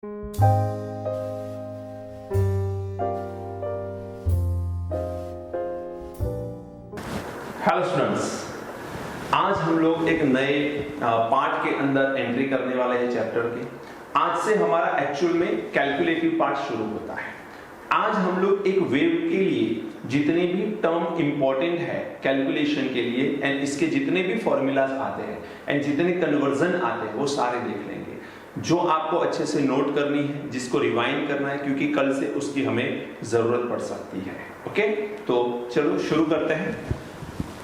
Hello students, आज हम लोग एक नए पार्ट के अंदर एंट्री करने वाले हैं चैप्टर के। आज से हमारा एक्चुअल में कैलकुलेटिव पार्ट शुरू होता है। आज हम लोग एक वेव के लिए जितने भी टर्म इंपॉर्टेंट है कैलकुलेशन के लिए एंड इसके जितने भी फॉर्मूलाज आते हैं एंड जितने कन्वर्जन आते हैं वो सारे देख लेंगे, जो आपको अच्छे से नोट करनी है, जिसको रिवाइंड करना है, क्योंकि कल से उसकी हमें जरूरत पड़ सकती है। ओके, तो चलो शुरू करते हैं।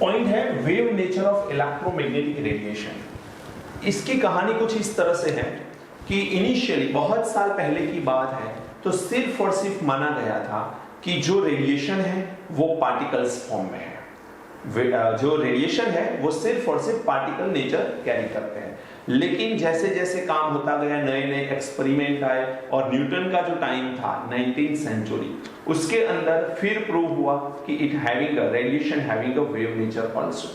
पॉइंट है wave nature of electromagnetic radiation. इसकी कहानी कुछ इस तरह से है कि इनिशियली बहुत साल पहले की बात है, तो सिर्फ और सिर्फ माना गया था कि जो रेडिएशन है वो पार्टिकल्स फॉर्म में है। जो रेडिएशन है वो सिर्फ और सिर्फ पार्टिकल नेचर कैरी करते हैं। लेकिन जैसे जैसे काम होता गया, नए नए एक्सपेरिमेंट आए और न्यूटन का जो टाइम था 19th सेंचुरी, उसके अंदर फिर प्रूव हुआ कि it having a radiation having a wave nature also.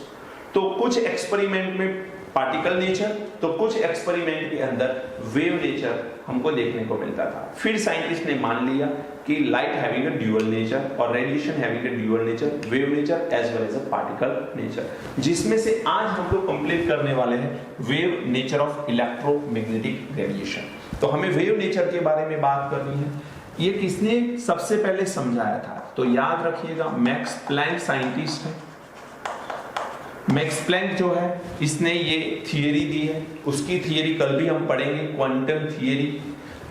तो कुछ एक्सपेरिमेंट में पार्टिकल नेचर, तो कुछ एक्सपेरिमेंट के अंदर वेव नेचर हमको देखने को मिलता था। फिर साइंटिस्ट ने मान लिया कि light having a dual nature और radiation having a dual nature, wave nature as well as a particle nature, जिसमें से आज हम लोग कंप्लीट करने वाले हैं wave nature of electromagnetic radiation. तो हमें वेव नेचर के बारे में बात करनी है। ये किसने सबसे पहले समझाया था? तो याद रखिएगा, मैक्स प्लैंक साइंटिस्ट है। मैक्स प्लैंक जो है इसने ये थियरी दी है, उसकी थियरी कल भी हम पढ़ेंगे, क्वांटम थियरी।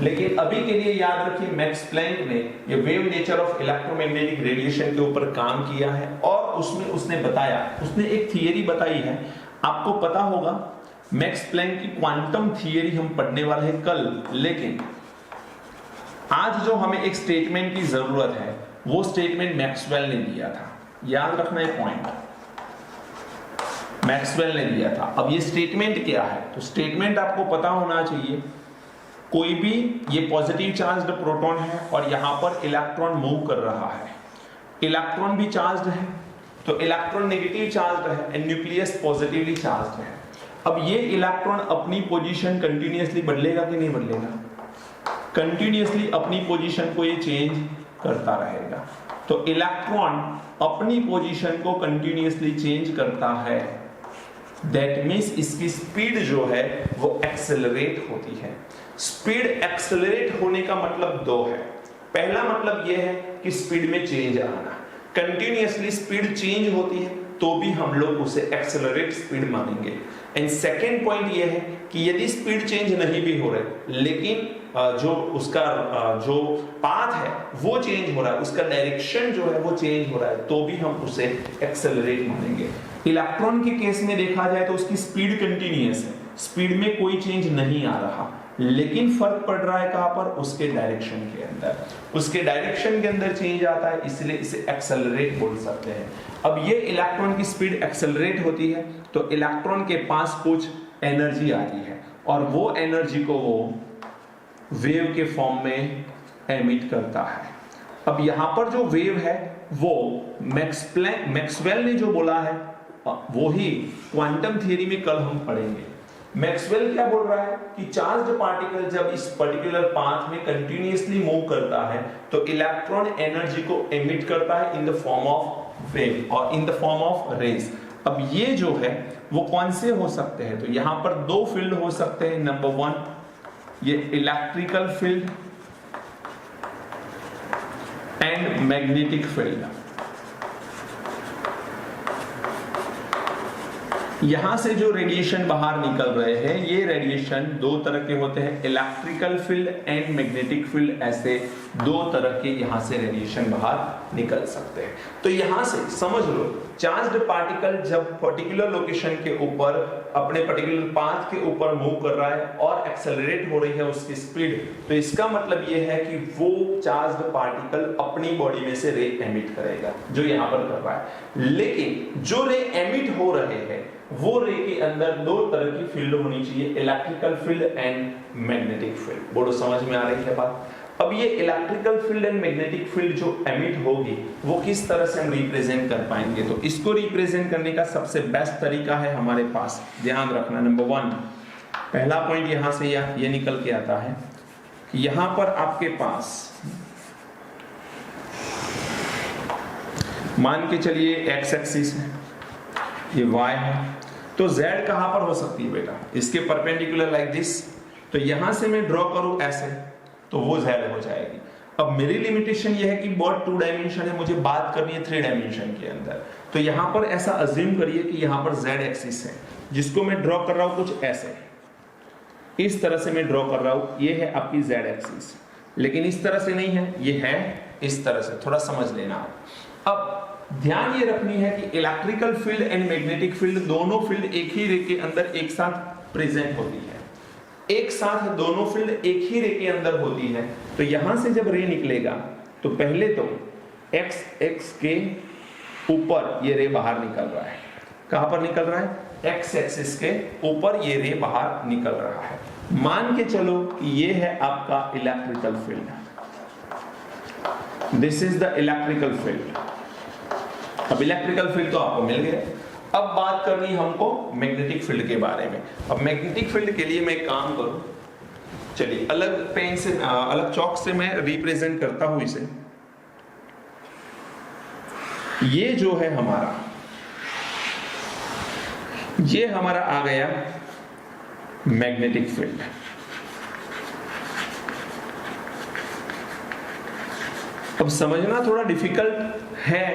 लेकिन अभी के लिए याद रखिए, मैक्स प्लैंक ने ये wave nature of electromagnetic radiation के ऊपर काम किया है और उसमें उसने बताया, उसने एक थियरी बताई है। आपको पता होगा मैक्स प्लैंक की क्वांटम थियरी हम पढ़ने वाले हैं कल, लेकिन आज जो हमें एक स्टेटमेंट की जरूरत है वो स्टेटमेंट मैक्सवेल ने दिया था। याद रखना है पॉइंट, मैक्सवेल ने दिया था। अब ये स्टेटमेंट क्या है? तो स्टेटमेंट आपको पता होना चाहिए, कोई भी ये पॉजिटिव चार्ज्ड प्रोटॉन है और यहां पर इलेक्ट्रॉन मूव कर रहा है, इलेक्ट्रॉन भी चार्ज्ड है, तो इलेक्ट्रॉन नेगेटिव चार्ज्ड है एंड न्यूक्लियस पॉजिटिवली चार्ज्ड है। अब ये इलेक्ट्रॉन अपनी पोजीशन कंटिन्यूअसली बदलेगा कि नहीं बदलेगा? कंटिन्यूअसली अपनी पोजीशन को ये चेंज करता रहेगा। तो इलेक्ट्रॉन अपनी पोजीशन को कंटिन्यूअसली चेंज करता है, दैट मींस इसकी स्पीड जो है वो एक्सेलरेट होती है। स्पीड एक्सेलरेट होने का मतलब दो है। पहला मतलब ये है कि स्पीड में चेंज आना, कंटिन्यूअसली स्पीड चेंज होती है तो भी हम लोग उसे एक्सेलरेट स्पीड मानेंगे। एंड सेकेंड पॉइंट ये है कि यदि स्पीड चेंज नहीं भी हो रहे लेकिन जो उसका जो पाथ है वो चेंज हो रहा है, उसका डायरेक्शन जो है वो चेंज हो रहा है, तो भी हम उसे एक्सेलरेट मानेंगे। इलेक्ट्रॉन के केस में देखा जाए तो उसकी स्पीड कंटिन्यूअस है, स्पीड में कोई चेंज नहीं आ रहा, लेकिन फर्क पड़ रहा है कहां पर? उसके डायरेक्शन के अंदर। उसके डायरेक्शन के अंदर चेंज आता है, इसलिए इसे एक्सेलरेट बोल सकते हैं। अब ये इलेक्ट्रॉन की स्पीड एक्सेलरेट होती है तो इलेक्ट्रॉन के पास कुछ एनर्जी आती है और वो एनर्जी को वो वेव के फॉर्म में एमिट करता है। अब यहां पर जो वेव है वो मैक्सवेल ने जो बोला है वो ही क्वांटम थियरी में कल हम पढ़ेंगे। मैक्सवेल क्या बोल रहा है कि चार्ज्ड पार्टिकल जब इस पर्टिकुलर पाथ में कंटिन्यूअसली मूव करता है तो इलेक्ट्रॉन एनर्जी को एमिट करता है in the form of wave और in the form of rays. अब ये जो है वो कौन से हो सकते हैं? तो यहां पर दो फील्ड हो सकते हैं। नंबर वन, ये electrical field and magnetic field. यहां से जो रेडिएशन बाहर निकल रहे हैं ये रेडिएशन दो तरह के होते हैं, electrical field and magnetic field. ऐसे दो तरह के यहां से रेडिएशन बाहर निकल सकते हैं। तो यहां से समझ लो, चार्ज्ड पार्टिकल जब पर्टिकुलर लोकेशन के ऊपर अपने पर्टिकुलर पाथ के ऊपर मूव कर रहा है और एक्सेलरेट हो रही है उसकी स्पीड, तो इसका मतलब यह है कि वो चार्ज्ड पार्टिकल अपनी बॉडी में से रे एमिट करेगा जो यहां पर कर रहा है। लेकिन जो रे एमिट हो रहे हैं वो रे के अंदर दो तरह की फील्ड होनी चाहिए, electrical field and magnetic field. बोलो समझ में आ रही है बात? अब ये electrical field and magnetic field जो एमिट होगी वो किस तरह से हम रिप्रेजेंट कर पाएंगे? तो इसको रिप्रेजेंट करने का सबसे बेस्ट तरीका है हमारे पास, ध्यान रखना। नंबर वन, पहला पॉइंट यहां से ये निकल के आता है यहां पर आपके पास मान के चलिए एक्स एक्सिस है, ये वाई है, तो z कहां पर हो सकती है बेटा? इसके परपेंडिकुलर लाइक दिस। तो यहां से मैं ड्रॉ करूं ऐसे, तो वो z हो जाएगी। अब मेरी लिमिटेशन ये है कि बहुत 2 डायमेंशन है, मुझे बात करनी है 3 डायमेंशन के अंदर। तो यहां पर ऐसा अज्यूम करिए कि यहां पर z एक्सिस है, जिसको मैं ड्रॉ कर रहा हूं कुछ ऐसे, इस तरह से मैं ड्रॉ कर रहा हूं, ये है आपकी z एक्सिस, लेकिन इस तरह से नहीं है, ये है इस तरह से, थोड़ा समझ लेना आप। अब ध्यान ये रखनी है कि electrical field and magnetic field दोनों फील्ड एक ही रे के अंदर एक साथ प्रेजेंट होती है, एक साथ दोनों फील्ड एक ही रे के अंदर होती है। तो यहां से जब रे निकलेगा तो पहले तो x x के ऊपर ये रे बाहर निकल रहा है। कहां पर निकल रहा है? x एक्सिस के ऊपर ये रे बाहर निकल रहा है। मान के चलो कि ये है आपका electrical field, this is the electrical field. अब इलेक्ट्रिकल फील्ड तो आपको मिल गया, अब बात करनी हमको मैग्नेटिक फील्ड के बारे में। अब मैग्नेटिक फील्ड के लिए मैं काम करूं, चलिए अलग पेन से अलग चौक से मैं रिप्रेजेंट करता हूं इसे। ये जो है हमारा, ये हमारा आ गया मैग्नेटिक फील्ड। अब समझना थोड़ा डिफिकल्ट है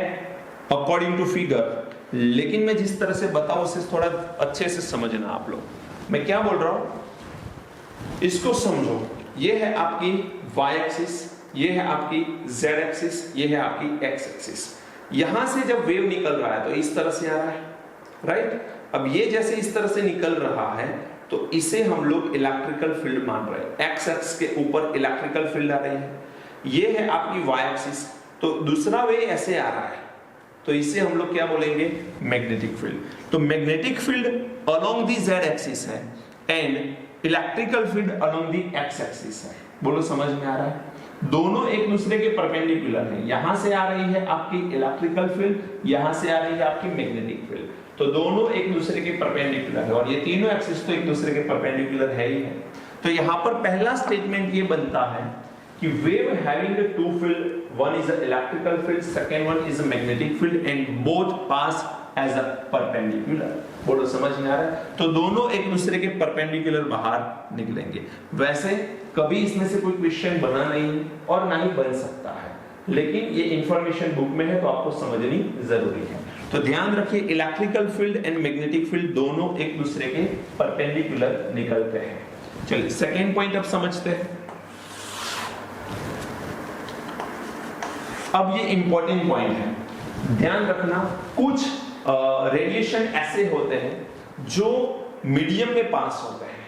अकॉर्डिंग टू फिगर, लेकिन मैं जिस तरह से बताऊं उसे थोड़ा अच्छे से समझना आप लोग। मैं क्या बोल रहा हूं इसको समझो। ये है आपकी y एक्सिस, ये है आपकी z एक्सिस, ये है आपकी x एक्सिस। यहां से जब वेव निकल रहा है तो इस तरह से आ रहा है, राइट। अब ये जैसे इस तरह से निकल रहा है तो इसे हम लोग इलेक्ट्रिकल फील्ड मान रहे हैं। x एक्सिस के ऊपर इलेक्ट्रिकल फील्ड आ रही है, ये है आपकी y एक्सिस, तो दूसरा वे ऐसे आ रहा है, तो इसे हम लोग क्या बोलेंगे? Magnetic field. तो magnetic field along the z axis है and electrical field along the x axis है। बोलो समझ में आ रहा है? दोनों एक दूसरे के परपेंडिकुलर हैं। यहां से आ रही है आपकी इलेक्ट्रिकल फील्ड, यहां से आ रही है आपकी मैग्नेटिक फील्ड, तो दोनों एक दूसरे के परपेंडिकुलर है, और ये तीनों एक्सिस तो एक दूसरे के परपेंडिकुलर है ही है। तो यहां पर पहला स्टेटमेंट ये बनता है कि wave having two field, one is an electrical field, second one is a magnetic field and both pass as a perpendicular। बोलो समझ में आ रहा है? तो दोनों एक दूसरे के परपेंडिकुलर बाहर निकलेंगे। वैसे कभी इसमें से कोई क्वेश्चन बना नहीं और ना ही बन सकता है, लेकिन ये इंफॉर्मेशन बुक में है तो आपको समझनी जरूरी है। तो ध्यान रखिए, electrical field and magnetic field दोनों एक दूसरे के परपेंडिकुलर निकलते हैं। चलिए सेकेंड पॉइंट अब समझते हैं। अब ये इंपॉर्टेंट पॉइंट है, ध्यान रखना। कुछ रेडिएशन ऐसे होते हैं जो मीडियम में पास होते हैं,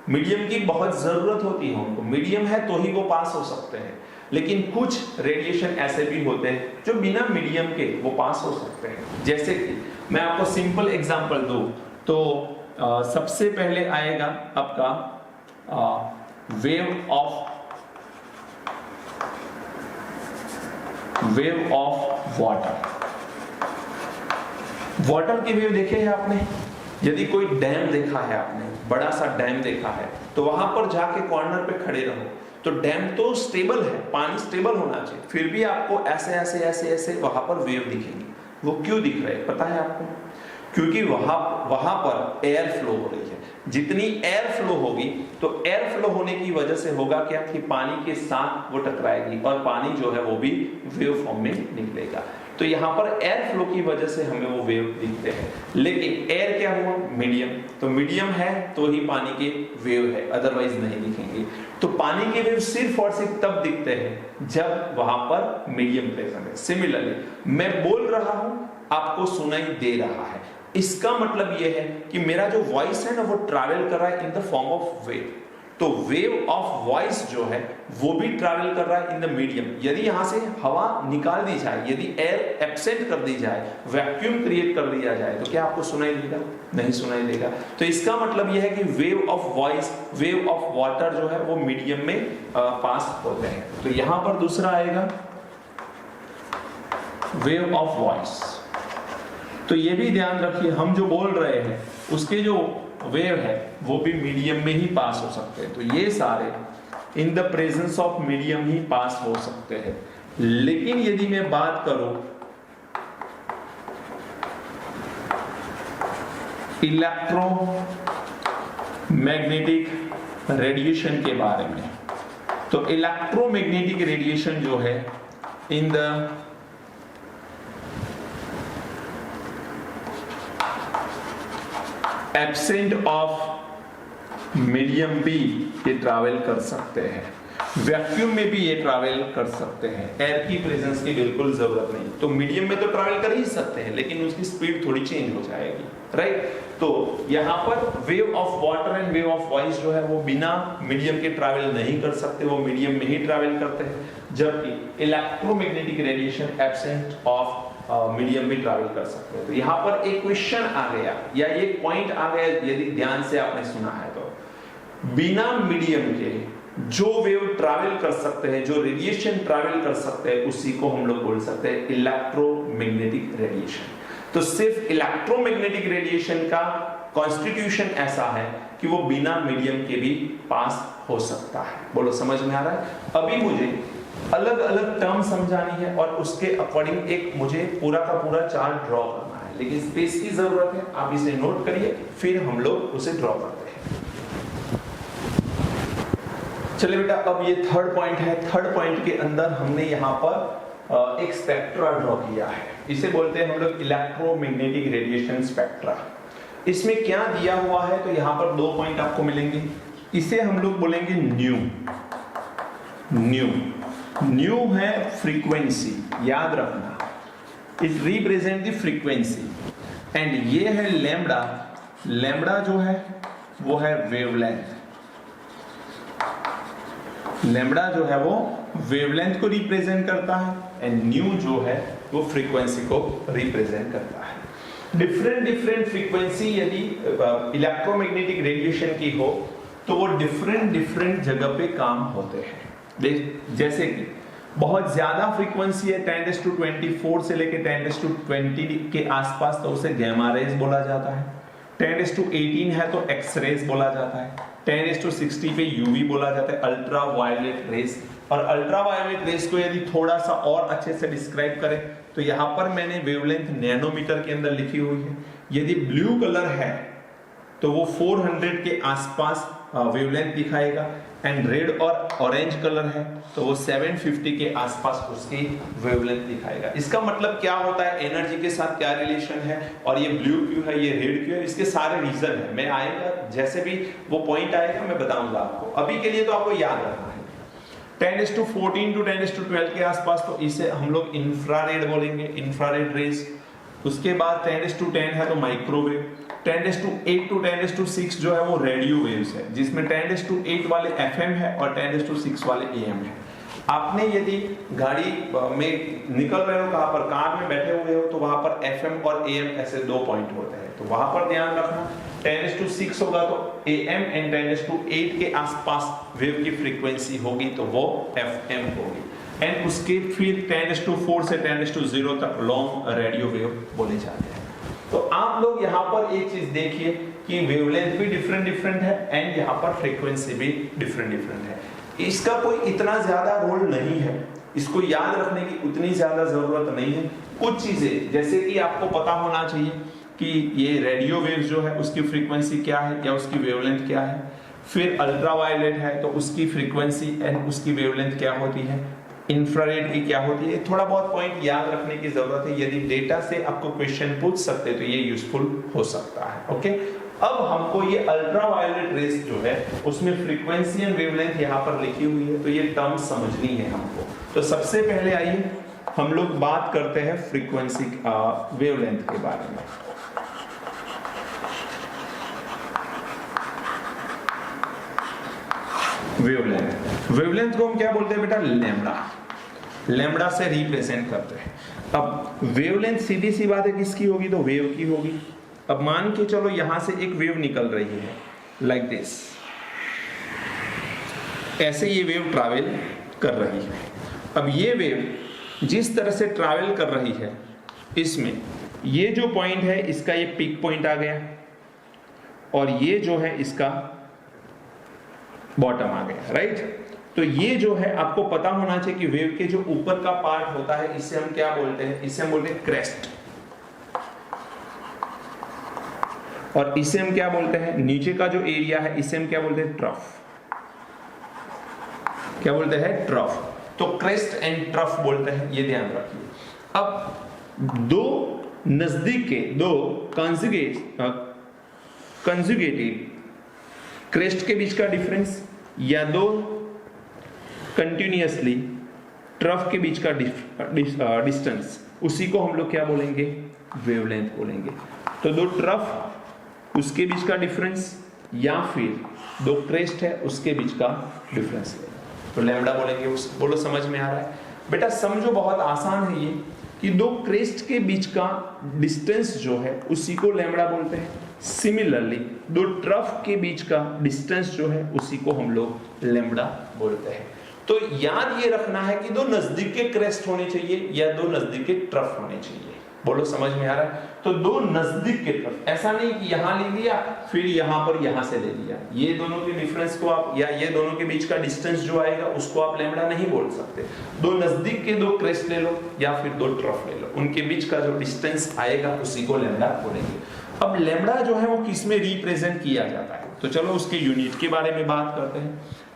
मीडियम की बहुत जरूरत होती है उनको, मीडियम है तो ही वो पास हो सकते हैं। लेकिन कुछ रेडिएशन ऐसे भी होते हैं जो बिना मीडियम के वो पास हो सकते हैं। जैसे कि मैं आपको सिंपल एग्जांपल दूं तो सबसे पहले आएगा आपका वेव ऑफ वाटर। वाटर की वेव देखे है आपने? यदि कोई डैम देखा है आपने, बड़ा सा डैम देखा है, तो वहां पर जाके कॉर्नर पे खड़े रहो, तो डैम तो स्टेबल है, पानी स्टेबल होना चाहिए, फिर भी आपको ऐसे ऐसे ऐसे ऐसे वहां पर वेव दिखेंगी। वो क्यों दिख रहे हैं पता है आपको? क्योंकि वहां पर एयर फ्लो हो रही है। जितनी एयर फ्लो होगी तो एयर फ्लो होने की वजह से होगा क्या कि पानी के साथ वो टकराएगी और पानी जो है वो भी वेव फॉर्म में निकलेगा। तो यहाँ पर एयर फ्लो की वजह से हमें वो वेव दिखते हैं। लेकिन एयर क्या हुआ? मीडियम, तो मीडियम है तो ही पानी के वेव है, अदरवाइज नहीं दिखेंगे। तो पानी के वेव सिर्फ और सिर्फ तब दिखते हैं जब वहां पर मीडियम प्रेजेंट है। सिमिलरली मैं बोल रहा हूं, आपको सुनाई दे रहा है, इसका मतलब यह है कि मेरा जो वॉइस है ना वो ट्रैवल कर रहा है in the form of wave. तो वेव ऑफ वॉइस जो है वो भी ट्रैवल कर रहा है इन द मीडियम। यदि यहां से हवा निकाल दी जाए, यदि एयर एब्सेंट कर दी जाए, वैक्यूम क्रिएट कर दिया जाए, तो क्या आपको सुनाई देगा? नहीं सुनाई देगा। तो इसका मतलब यह है कि wave of voice, wave of water जो है वो मीडियम में पास होते हैं। तो यहां पर दूसरा आएगा वेव ऑफ वॉइस। तो ये भी ध्यान रखिए, हम जो बोल रहे हैं उसके जो वेव है वो भी मीडियम में ही पास हो सकते हैं। तो ये सारे in the presence of medium ही पास हो सकते हैं। लेकिन यदि मैं बात करूं इलेक्ट्रोमैग्नेटिक रेडिएशन के बारे में, तो इलेक्ट्रोमैग्नेटिक रेडिएशन जो है in the absent of medium भी ये ट्रैवल कर सकते हैं, वैक्यूम में भी ये ट्रैवल कर सकते हैं, एयर की प्रेजेंस की बिल्कुल जरूरत नहीं। तो मीडियम में तो ट्रैवल कर ही सकते हैं लेकिन उसकी स्पीड थोड़ी चेंज हो जाएगी, राइट। तो यहाँ पर wave of water and wave of voice जो है वो बिना मीडियम के ट्रैवल नहीं कर सकते, वो मीडियम में ही ट्रैवल करते हैं, जबकि electromagnetic radiation absent of medium भी ट्रैवल कर सकते हैं। तो यहाँ पर एक क्वेश्चन आ गया या एक पॉइंट आ गया, यदि ध्यान से आपने सुना है तो बिना मीडियम के जो वेव ट्रैवल कर सकते हैं, जो रेडिएशन ट्रैवल कर सकते हैं, उसी को हम लोग बोल सकते हैं इलेक्ट्रोमैग्नेटिक रेडिएशन। तो सिर्फ इलेक्ट्रोमैग्नेटिक रेडिएशन का कॉन्स्टिट्यूशन ऐसा है कि वो बिना मीडियम के भी पास हो सकता है। बोलो समझ में आ रहा है? अभी मुझे अलग अलग टर्म समझानी है और उसके अकॉर्डिंग एक मुझे पूरा का पूरा चार्ट ड्रॉ करना है, लेकिन स्पेस की जरूरत है, आप इसे नोट करिए फिर हम लोग उसे ड्रॉ करते हैं। चलिए बेटा, अब ये थर्ड पॉइंट है। थर्ड पॉइंट के अंदर हमने यहाँ पर एक स्पेक्ट्रा ड्रॉ किया है, इसे बोलते हैं हम लोग इलेक्ट्रोमैग्नेटिक रेडिएशन स्पेक्ट्रा। इसमें क्या दिया हुआ है, तो यहाँ पर 2 पॉइंट आपको मिलेंगे। इसे हम लोग बोलेंगे न्यू। न्यू है फ्रीक्वेंसी, याद रखना, it represent the frequency. And ये है लैम्बडा। लैम्बडा जो है वो है वेवलेंथ। लैम्बडा जो है वो वेवलेंथ को रिप्रेजेंट करता है एंड न्यू जो है वो फ्रीक्वेंसी को रिप्रेजेंट करता है। डिफरेंट फ्रीक्वेंसी यदि इलेक्ट्रोमैग्नेटिक रेडिएशन की हो तो वो डिफरेंट जगह पे काम होते हैं। जैसे कि बहुत ज्यादा फ्रीक्वेंसी है 10⁻24 से लेके 10⁻20 के आसपास, तो उसे गैमा रेज बोला जाता है। 10⁻18 है तो एक्स रेज बोला जाता है। 10⁻60 पे यूवी बोला जाता है, अल्ट्रा वायलेट रेज। और अल्ट्रा वायलेट रेज को यदि थोड़ा सा और अच्छे से डिस्क्राइब करें तो यहाँ पर मैंने वेवलेंथ नैनोमीटर के अंदर लिखी हुई है। यदि ब्लू कलर है तो वो 400 के आसपास वेवलेंथ दिखाएगा, एंड रेड और ऑरेंज कलर है तो वो 750 के आसपास उसकी वेवलेंथ दिखाएगा। इसका मतलब क्या होता है, एनर्जी के साथ क्या रिलेशन है, और ये ब्लू क्यों है, ये रेड क्यों है, इसके सारे रीजन है। मैं आएगा जैसे भी वो पॉइंट आएगा मैं बताऊंगा आपको। अभी के लिए तो आपको याद रखना है 10⁻14 to 10⁻12 के आसपास, तो इसे हम लोग इंफ्रारेड बोलेंगे, इंफ्रारेड रेज। उसके बाद 10⁻10 है तो माइक्रोवेव। 10⁻8 to 10⁻6 जो है वो रेडियो वेव्स है, जिसमें 10⁻8 वाले FM है और 10⁻6 वाले AM है। आपने यदि गाड़ी में निकल रहे हो, कहां पर, कार में बैठे हुए हो, तो वहां पर FM और AM ऐसे 2 पॉइंट होते हैं, तो वहां पर ध्यान रखना। 10⁻6 होगा तो AM एंड 10⁻8 के आसपास वेव की फ्रीक्वेंसी होगी तो वो FM होगी, एंड उसके फिर 10⁻4 से 10⁻0 तक लॉन्ग रेडियो वेव बोले जाते हैं। तो आप लोग यहाँ पर एक चीज देखिए कि वेवलेंथ भी डिफरेंट है एंड यहाँ पर फ्रीक्वेंसी भी डिफरेंट है। इसका कोई इतना ज्यादा रोल नहीं है, इसको याद रखने की उतनी ज्यादा जरूरत नहीं है। कुछ चीजें जैसे कि आपको पता होना चाहिए कि ये रेडियो वेव्स जो है उसकी फ्रीक्वेंसी क्या है या उसकी वेवलेंथ क्या है, फिर अल्ट्रावायलेट है तो उसकी फ्रीक्वेंसी एंड उसकी वेवलेंथ क्या होती है, इंफ्रारेड की क्या होती है। थोड़ा बहुत पॉइंट याद रखने की जरूरत है, यदि डेटा से आपको क्वेश्चन पूछ सकते हैं तो ये यूजफुल हो सकता है। ओके, अब हमको ये अल्ट्रावायलेट रेस जो है उसमें फ्रीक्वेंसी एंड वेवलेंथ यहाँ पर लिखी हुई है, तो ये टर्म समझनी है हमको। तो सबसे पहले आइए हम लोग बात करते हैं फ्रीक्वेंसी वेवलेंथ के बारे में। वेवलेंथ को हम क्या बोलते हैं बेटा, लैम्बडा से रिप्रेजेंट करते हैं। अब वेवलेंथ सीधी सी बात है किसकी होगी, तो वेव की होगी। अब मान के चलो यहां से एक वेव निकल रही है लाइक दिस, ऐसे ये वेव ट्रैवल कर रही है। अब ये वेव जिस तरह से ट्रैवल कर रही है, इसमें ये जो पॉइंट है इसका ये पीक पॉइंट आ गया और ये जो है इसका बॉटम आ गया, राइट। तो ये जो है आपको पता होना चाहिए कि वेव के जो ऊपर का पार्ट होता है इसे हम क्या बोलते हैं, इसे हम बोलते हैं क्रेस्ट, और इसे हम क्या बोलते हैं, नीचे का जो एरिया है इसे हम क्या बोलते हैं, ट्रफ। क्या बोलते हैं, ट्रफ। तो क्रेस्ट एंड ट्रफ बोलते हैं, ये ध्यान रखिए। अब दो नजदीक के, दो कंजुगेटेड क्रेस्ट के बीच का डिफरेंस या दो कंटिन्यूअसली ट्रफ के बीच का डिस्टेंस, उसी को हम लोग क्या बोलेंगे, वेवलेंथ बोलेंगे। तो दो ट्रफ उसके बीच का डिफरेंस या फिर दो क्रेस्ट है उसके बीच का डिफरेंस तो लैम्बडा बोलेंगे। उस बोलो समझ में आ रहा है बेटा? समझो बहुत आसान है ये कि दो क्रेस्ट के बीच का डिस्टेंस जो है उसी को लैम्बडा बोलते हैं। सिमिलरली दो ट्रफ के बीच का डिस्टेंस जो है उसी को हम लोग लैम्बडा बोलते हैं। तो याद ये रखना है कि दो नजदीक के क्रेस्ट होने चाहिए या दो नजदीक के ट्रफ होने चाहिए। बोलो समझ में आ रहा है? तो दो नजदीक के ट्रफ, ऐसा नहीं कि यहां ले लिया फिर यहां पर यहां से ले लिया, ये दोनों के डिफरेंस को आप या ये दोनों के बीच का डिस्टेंस जो आएगा उसको आप लैम्बडा नहीं बोल सकते। दो नजदीक के दो क्रेस्ट ले लो या फिर दो ट्रफ ले लो, उनके बीच का जो डिस्टेंस आएगा उसी को लैम्बडा बोलेंगे। अब लैम्बडा जो है वो किस में रिप्रेजेंट किया जाता है, तो चलो उसके यूनिट के बारे में बात करते हैं।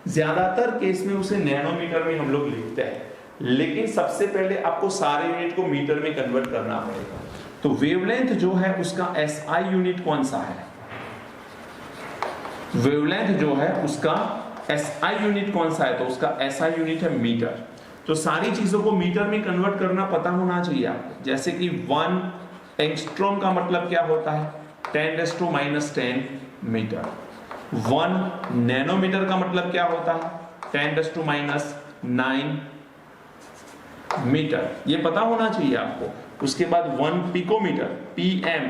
ज्यादातर केस में उसे नैनोमीटर में हम लोग लिखते हैं, लेकिन सबसे पहले आपको सारे यूनिट को मीटर में कन्वर्ट करना पड़ेगा। तो वेवलेंथ जो है उसका एसआई यूनिट कौन सा है? वेवलेंथ जो है उसका एसआई यूनिट कौन सा है? तो उसका एसआई यूनिट है मीटर। तो सारी चीजों को मीटर में कन्वर्ट करना पता होना चाहिए आपको। जैसे कि 1 एंगस्ट्रॉम का मतलब क्या होता है? 10⁻⁻10 मीटर। 1 नैनोमीटर का मतलब क्या होता है? 10⁻⁹ मीटर। ये पता होना चाहिए आपको। उसके बाद 1 picometre, PM,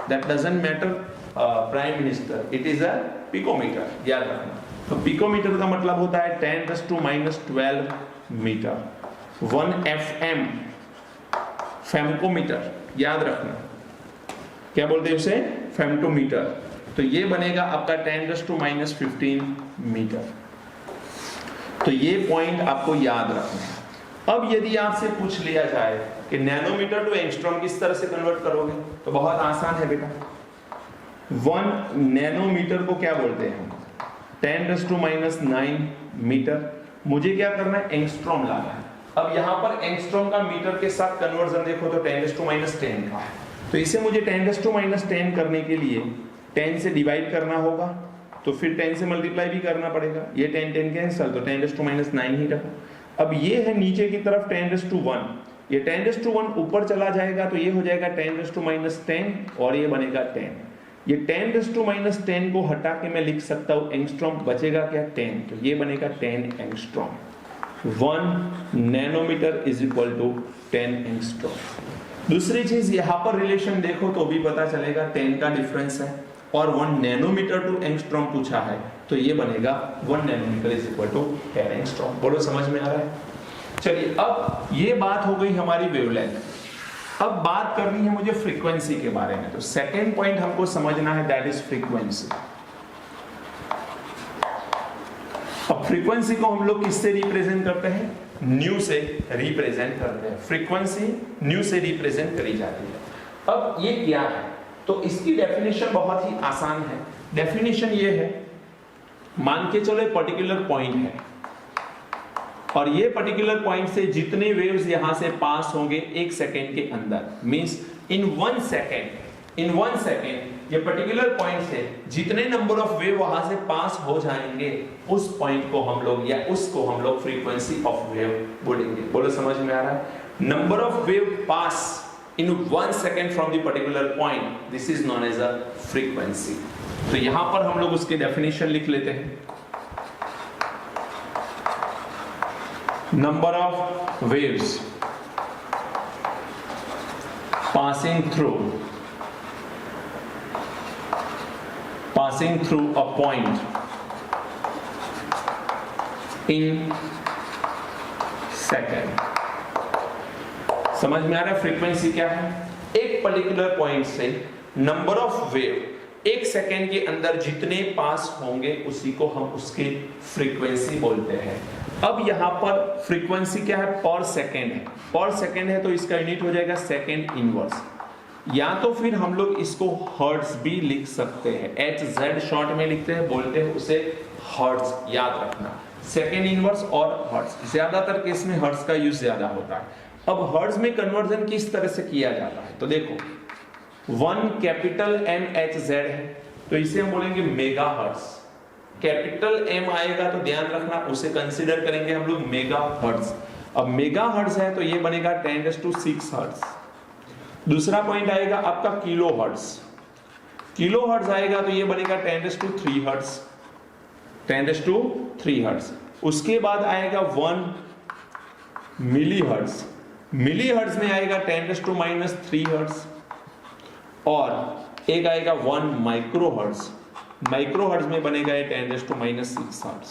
that doesn't matter prime minister, it is a picometre, याद रखना। तो पिकोमीटर का मतलब होता है 10⁻12 मीटर। 1 एफएम, फेमटोमीटर, याद रखना। क्या बोलते हैं उसे? फेमटोमीटर। तो ये बनेगा आपका 10⁻15 मीटर। तो ये पॉइंट आपको याद रखना है। अब यदि आपसे पूछ लिया जाए कि नैनोमीटर टू एंगस्ट्रॉम किस तरह से कन्वर्ट करोगे, तो बहुत आसान है बेटा। 1 नैनोमीटर को क्या बोलते हैं हम? 10⁻⁹ मीटर। मुझे क्या करना है? एंगस्ट्रॉम लाना है। अब यहां पर एंगस्ट्रॉम का मीटर के साथ कन्वर्जन देखो तो 10⁻10 का है। तो इसे मुझे 10⁻10 करने के लिए 10 से डिवाइड करना होगा, तो फिर 10 से मल्टीप्लाई भी करना पड़ेगा। ये 10 कैंसल, तो 10⁻9 ही रहा। अब ये है नीचे की तरफ 10⁻1, ये 10⁻1 ऊपर चला जाएगा तो ये हो जाएगा 10⁻10 और ये बनेगा 10। ये 10⁻10 को हटा के मैं लिख सकता हूं एंगस्ट्रॉम, बचेगा क्या? 10। तो ये बनेगा 10 angstrom. 1 nanometre is equal to 10 angstrom. दूसरी चीज यहां पर रिलेशन देखो तो भी पता चलेगा 10 का डिफरेंस है और 1 नैनोमीटर टू एंगस्ट्रॉम पूछा है, तो ये बनेगा 1 nanometre is equal to 10 angstrom. बोलो समझ में आ रहा है? चलिए, अब ये बात हो गई हमारी वेवलेंथ। अब बात करनी है मुझे फ्रीक्वेंसी के बारे में। तो सेकेंड पॉइंट हमको समझना है, दैट इज फ्रीक्वेंसी। अब फ्रीक्वेंसी को हम लोग किससे रिप्रेजेंट करते हैं? न्यू से रिप्रेजेंट करते हैं। फ्रीक्वेंसी न्यू से रिप्रेजेंट करी जाती है। अब ये क्या है? तो इसकी डेफिनेशन बहुत ही आसान है। डेफिनेशन ये है, मान के चलो एक पर्टिकुलर पॉइंट है और ये पर्टिकुलर पॉइंट से जितने वेव्स यहां से पास होंगे 1 सेकेंड के अंदर, मींस इन 1 सेकेंड ये पर्टिकुलर पॉइंट से जितने नंबर ऑफ वेव वहां से पास हो जाएंगे, उस पॉइंट को हम लोग या उसको हम लोग फ्रीक्वेंसी ऑफ वेव बोलेंगे। बोलो समझ में आ रहा है? Number of wave pass in 1 second from the particular point, this is known as a frequency। तो यहां पर हम लोग उसके डेफिनेशन लिख लेते हैं। Number of waves passing through a point in second। समझ में आ रहा है फ्रीक्वेंसी क्या है? एक पर्टिकुलर पॉइंट से नंबर ऑफ वेव 1 सेकेंड के अंदर जितने पास होंगे उसी को हम उसकी फ्रीक्वेंसी बोलते हैं। अब यहाँ पर फ्रीक्वेंसी क्या है, पर सेकेंड है, पर सेकेंड है तो इसका यूनिट हो जाएगा सेकेंड इनवर्स, या तो फिर हम लोग इसको हर्ट्ज भी लिख सकते हैं, HZ शॉर्ट में लिखते हैं, बोलते हैं उसे हर्ट्ज, याद रखना सेकेंड इनवर्स और हर्ट्ज, ज्यादातर केस में हर्ट्ज का यूज ज्यादा होता है। अब हर्ट्ज में कन्वर्जन किस तरह से किया जाता है, तो देखो 1 कैपिटल MHZ है तो इसे हम बोलेंगे मेगा हर्ट्ज, कैपिटल M आएगा तो ध्यान रखना उसे कंसीडर करेंगे हम लोग मेगा हर्ट्ज। अब मेगा हर्ट्ज है तो ये बनेगा 10⁶ हर्ट्ज। दूसरा पॉइंट आएगा आपका किलो हर्ट्ज, किलो हर्ट्ज आएगा तो ये बनेगा 10⁻³ हर्ट्ज, 10⁻³ हर्ट्ज। उसके बाद आएगा 1 मिली हर्ट्ज, मिली हर्ट्ज में आएगा 10⁻³ हर्ट्ज, और एक आएगा 1 माइक्रो हर्ट्ज, माइक्रो हर्ट्ज में बनेगा 10⁻⁶ हर्ट्ज।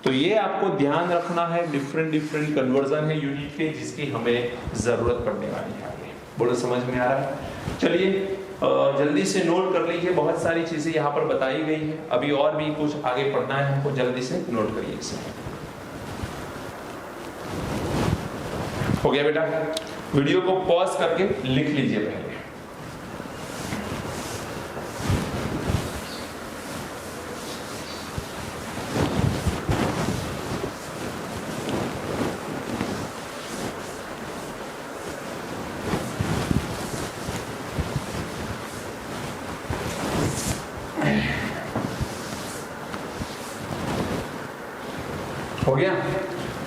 तो ये आपको ध्यान रखना है, डिफरेंट कन्वर्जन है यूनिट के जिसकी हमें जरूरत पड़ने वाली है। बोलो समझ में आ रहा है? चलिए जल्दी से नोट कर लीजिए, बहुत सारी चीजें यहाँ पर बताई गई है, अभी और भी कुछ आगे पढ़ना है हमको, जल्दी से नोट करिए इसे। हो गया बेटा? वीडियो को पॉज करके लिख लीजिए पहले। हो गया?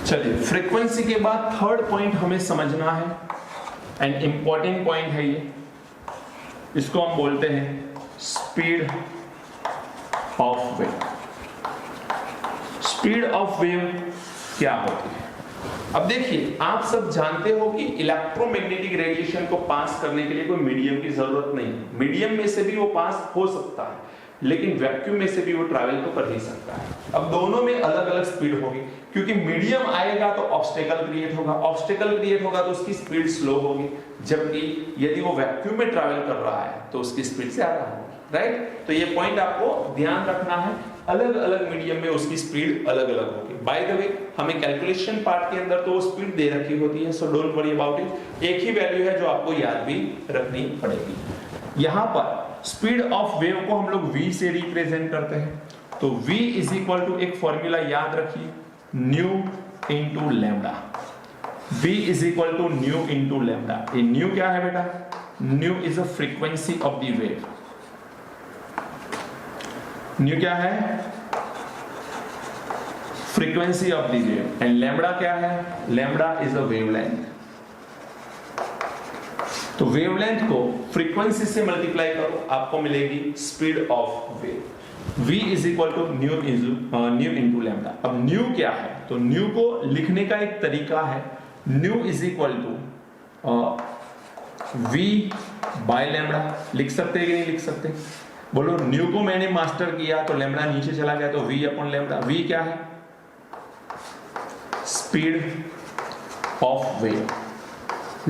चलिए फ्रीक्वेंसी के बाद थर्ड पॉइंट हमें समझना है, एंड इंपॉर्टेंट पॉइंट है ये, इसको हम बोलते हैं speed of wave. Speed of wave क्या होती है? अब देखिए आप सब जानते हो कि इलेक्ट्रोमैग्नेटिक रेडिएशन को पास करने के लिए कोई मीडियम की जरूरत नहीं है, मीडियम में से भी वो पास हो सकता है, लेकिन वैक्यूम में से भी वो ट्रैवल तो कर ही सकता है। अब दोनों में अलग अलग स्पीड होगी, क्योंकि मीडियम आएगा तो ऑब्स्टेकल क्रिएट होगा, ऑब्स्टेकल क्रिएट होगा तो उसकी स्पीड स्लो होगी, जबकि यदि वो वैक्यूम में ट्रैवल कर रहा है तो उसकी स्पीड ज्यादा होगी, राइट? तो ये पॉइंट आपको ध्यान रखना है, अलग अलग मीडियम में उसकी स्पीड अलग अलग होगी। बाय द वे हमें कैलकुलेशन पार्ट के अंदर तो वो स्पीड दे रखी होती है, so don't worry about it, एक ही वैल्यू है जो आपको याद भी रखनी पड़ेगी। यहाँ पर स्पीड ऑफ वेव को हम लोग v से रिप्रेजेंट करते हैं, तो v इज इक्वल टू एक फॉर्मूला याद रखिए, nu into lambda, v is equal to nu into lambda. ये न्यू क्या है बेटा? Nu is a frequency of the wave, nu क्या है? Frequency of the wave, and lambda क्या है? Lambda is a wavelength. तो वेवलेंथ को फ्रीक्वेंसी से मल्टीप्लाई करो, आपको मिलेगी speed of wave. v is equal to nu into lambda. अब न्यू क्या है? तो न्यू को लिखने का एक तरीका है, nu is equal to v by lambda. लिख सकते हैं कि नहीं लिख सकते? बोलो न्यू को मैंने मास्टर किया तो लैम्डा नीचे चला गया तो v अपॉन लैम्डा। v क्या है? Speed of wave.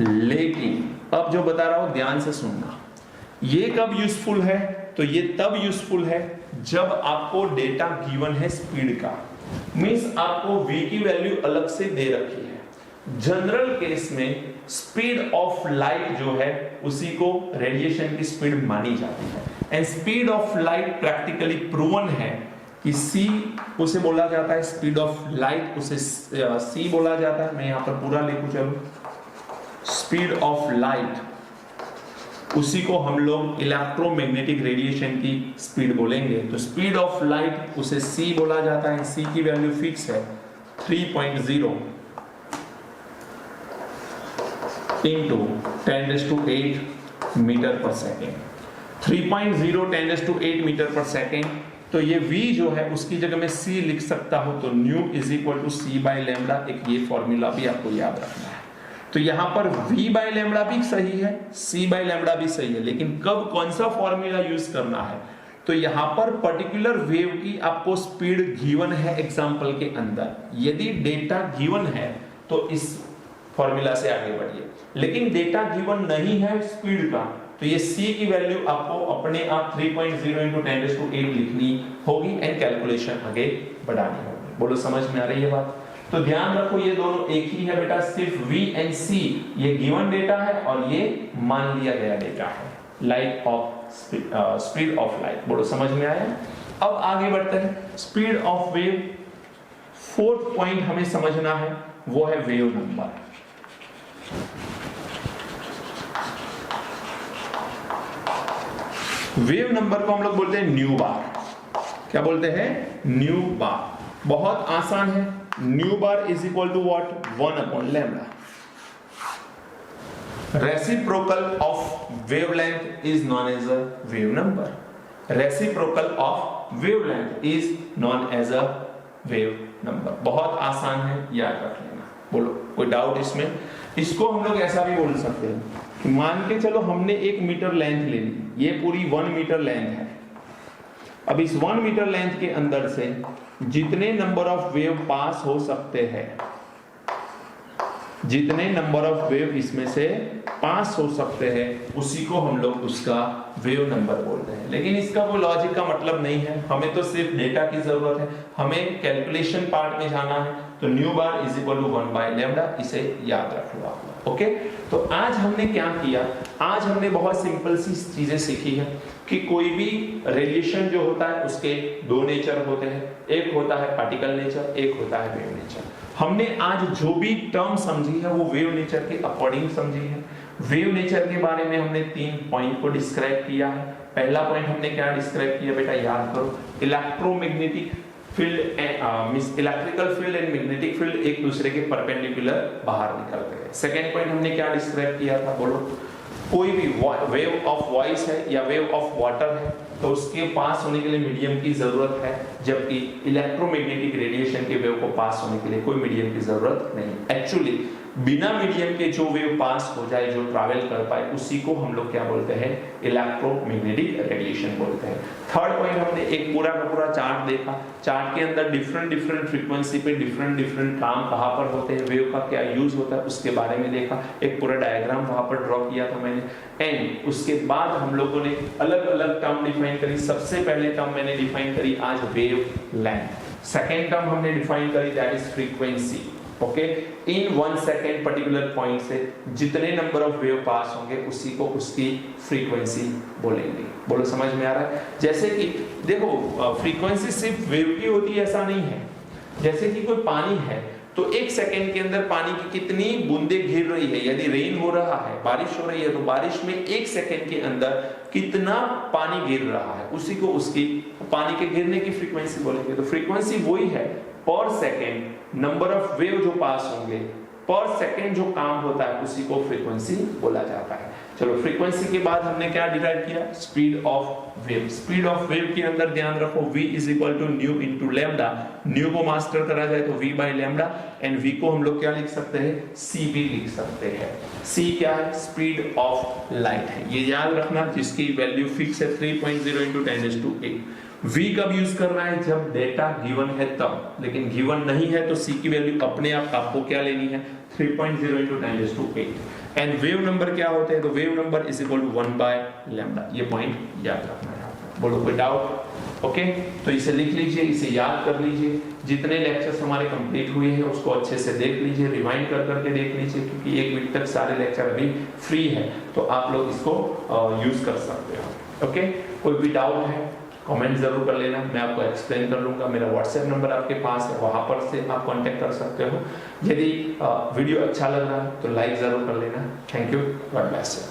लेकिन अब जो बता रहा हूं ध्यान से सुनना, ये कब यूजफुल है? तो ये तब यूजफुल है जब आपको डेटा गिवन है स्पीड का, मींस आपको v की वैल्यू अलग से दे रखी है। जनरल केस में स्पीड ऑफ लाइट जो है उसी को रेडिएशन की स्पीड मानी जाती है, and speed of light practically proven है कि c उसे बोला जाता है, स्पीड ऑफ लाइट उसे c बोला जाता है। मैं यहां पर पूरा लिखूं, चलो स्पीड ऑफ लाइट उसी को हम लोग इलेक्ट्रोमैग्नेटिक रेडिएशन की स्पीड बोलेंगे। तो स्पीड ऑफ लाइट उसे c बोला जाता है, c की वैल्यू फिक्स है 3.0 इंटू 10⁸ मीटर पर सेकेंड। 3.0 10⁸ मीटर पर सेकेंड। तो ये v जो है उसकी जगह में c लिख सकता हूं, तो nu is equal to c by lambda. एक ये फॉर्मूला भी आपको याद रखना है। तो यहां पर v बाय लैम्डा भी सही है, c बाय लैम्डा भी सही है, लेकिन कब कौन सा फॉर्मूला यूज करना है? तो यहां पर पर्टिकुलर वेव की आपको स्पीड गिवन है एग्जांपल के अंदर, यदि डेटा गिवन है तो इस फॉर्मूला से आगे बढ़िए, लेकिन डेटा गिवन नहीं है स्पीड का तो ये c की वैल्यू आपको अपने आप 3.0 into 10⁸ लिखनी होगी एंड कैलकुलेशन आगे बढ़ानी होगी। बोलो समझ में आ रही है बात? तो ध्यान रखो ये दोनों एक ही है बेटा, सिर्फ v एंड c ये गिवन डेटा है और ये मान लिया गया डेटा है, light of speed of light. बोलो समझ में आया? अब आगे बढ़ते हैं, speed of wave. Fourth point हमें समझना है वो है वेव नंबर। वेव नंबर को हम लोग बोलते हैं न्यू बार। क्या बोलते हैं? Nu bar. बहुत आसान है, nu bar is equal to what? 1/λ। Reciprocal of wavelength is known as a wave number. Reciprocal of wavelength is known as a wave number. बहुत आसान है, याद रख लेना। बोलो कोई डाउट इसमें? इसको हम लोग ऐसा भी बोल सकते हैं कि मान के चलो हमने 1 मीटर लेंथ ले ली, ये पूरी 1 मीटर लेंथ है। अब इस 1 मीटर लेंथ के अंदर से जितने नंबर ऑफ वेव पास हो सकते हैं, जितने नंबर ऑफ वेव इसमें से पास हो सकते हैं, उसी को हम लोग उसका वेव नंबर बोलते हैं। लेकिन इसका कोई लॉजिक का मतलब नहीं है, हमें तो सिर्फ डेटा की जरूरत है, हमें कैलकुलेशन पार्ट में जाना है। तो nu bar is equal to 1/λ, इसे याद रख लो आप। ओके, तो आज हमने क्या किया? आज हमने बहुत सिंपल सी चीजें सीखी है कि कोई भी रेडिएशन जो होता है उसके दो नेचर होते हैं, एक होता है पार्टिकल नेचर, एक होता है वेव नेचर। हमने आज जो भी टर्म समझी है वो वेव नेचर के अकॉर्डिंग समझी है। वेव नेचर के बारे में हमने 3 पॉइंट को डिस्क्राइब किया है। पहला पॉइंट हमने क्या डिस्क्राइब किया बेटा? याद करो, electromagnetic field, electrical field and magnetic field एक दूसरे के परपेंडिकुलर बाहर निकलते हैं। सेकेंड पॉइंट हमने क्या डिस्क्राइब किया था? बोलो, कोई भी वेव ऑफ वॉइस है या वेव ऑफ वाटर है तो उसके पास होने के लिए मीडियम की जरूरत है, जबकि इलेक्ट्रोमैग्नेटिक रेडिएशन के वेव को पास होने के लिए कोई मीडियम की जरूरत नहीं। एक्चुअली बिना मीडियम के जो वेव पास हो जाए, जो ट्रैवल कर पाए, उसी को हम लोग क्या बोलते हैं? इलेक्ट्रोमैग्नेटिक रेडिएशन बोलते हैं। थर्ड पॉइंट, हमने एक पूरा का पूरा चार्ट देखा। चार्ट के अंदर डिफरेंट फ्रीक्वेंसी पे डिफरेंट काम कहाँ पर होते हैं, वेव का क्या यूज होता है, उसके बारे में देखा। एक पूरा डायग्राम वहां पर ड्रॉ किया था मैंने। एंड उसके बाद हम लोगों ने अलग अलग टर्म डिफाइन करी। सबसे पहले टर्म मैंने डिफाइन करी आज वेव लेंथ। सेकेंड टर्म हमने डिफाइन करी that is frequency. Okay, in 1 second particular point से जितने नंबर ऑफ वेव पास होंगे उसी को उसकी फ्रीक्वेंसी बोलेंगे। बोलो समझ में आ रहा है? जैसे कि देखो, फ्रीक्वेंसी सिर्फ वेव की होती है ऐसा नहीं है। जैसे कि कोई पानी है तो 1 सेकेंड के अंदर पानी की कितनी बूंदें गिर रही है, यदि रेन हो रहा है, बारिश हो रही है, तो बारिश में 1 सेकेंड के अंदर कितना पानी गिर रहा है, उसी को उसकी पानी के गिरने की फ्रीक्वेंसी बोलेंगे। तो फ्रीक्वेंसी वही है, पर सेकेंड नंबर ऑफ वेव जो पास होंगे, पर सेकेंड जो काम होता है, उसी को फ्रीक्वेंसी बोला जाता है। चलो, फ्रीक्वेंसी के बाद हमने क्या डिराइव किया? Speed of wave. Speed of wave के अंदर ध्यान रखो v is equal to nu into lambda. Nu को मास्टर करा जाए तो v/λ, एंड v को हम लोग क्या लिख सकते हैं? c भी लिख सकते हैं। c क्या है? स्पीड ऑफ लाइट है, ये याद रखना, जिसकी वैल्यू फिक्स है 3.0 इंटू 10⁸। v कब यूज करना है? जब डेटा गिवन है तब, लेकिन गिवन नहीं है तो c की वैल्यू अपने आप आपको क्या लेनी है? 3.0 इंटू 10⁸। एंड वेव नंबर क्या होते हैं? तो wave number is equal to 1/λ। ये पॉइंट याद रखना है। बोलो कोई डाउट? ओके, तो इसे लिख लीजिए, इसे याद कर लीजिए। जितने लेक्चर्स हमारे कंप्लीट हुए हैं उसको अच्छे से देख लीजिए, रिवाइंड कर करके देख लीजिए, क्योंकि 1 वीक तक सारे लेक्चर अभी फ्री है, तो आप लोग इसको यूज कर सकते हो। ओके, कोई भी डाउट है कमेंट जरूर कर लेना, मैं आपको एक्सप्लेन कर लूंगा। मेरा व्हाट्सएप नंबर आपके पास है, वहां पर से आप कांटेक्ट कर सकते हो। यदि वीडियो अच्छा लग रहा है तो लाइक जरूर कर लेना। Thank you, God bless you.